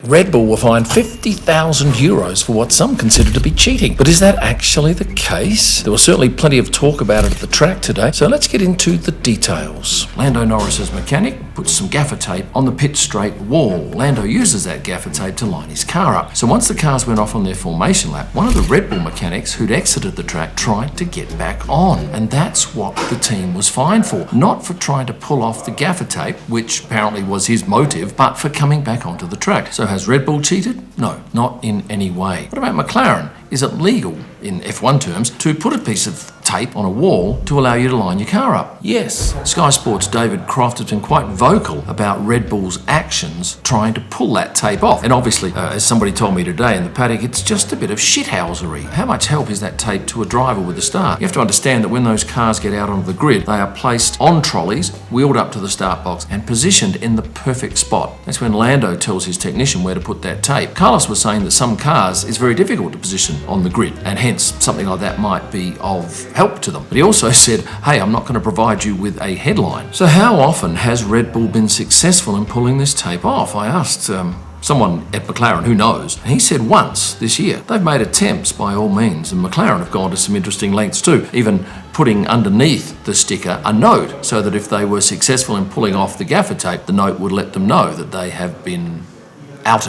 Red Bull were fined €50,000 for what some consider to be cheating. But is that actually the case? There was certainly plenty of talk about it at the track today, so let's get into the details. Lando Norris's mechanic puts some gaffer tape on the pit straight wall. Lando uses that gaffer tape to line his car up. So once the cars went off on their formation lap, one of the Red Bull mechanics who'd exited the track tried to get back on. And that's what the team was fined for. Not for trying to pull off the gaffer tape, which apparently was his motive, but for coming back onto the track. So has Red Bull cheated? No, not in any way. What about McLaren? Is it legal, in F1 terms, to put a piece of tape on a wall to allow you to line your car up? Yes. Sky Sports' David Croft has been quite vocal about Red Bull's actions trying to pull that tape off. And obviously, as somebody told me today in the paddock, it's just a bit of shithousery. How much help is that tape to a driver with a start? You have to understand that when those cars get out onto the grid, they are placed on trolleys, wheeled up to the start box, and positioned in the perfect spot. That's when Lando tells his technician where to put that tape. Carlos was saying that some cars is very difficult to position on the grid, and hence something like that might be of help to them. But he also said, hey, I'm not going to provide you with a headline. So how often has Red Bull been successful in pulling this tape off? I asked someone at McLaren who knows, and he said once this year. They've made attempts by all means, and McLaren have gone to some interesting lengths too, even putting underneath the sticker a note so that if they were successful in pulling off the gaffer tape, the note would let them know that they have been outed.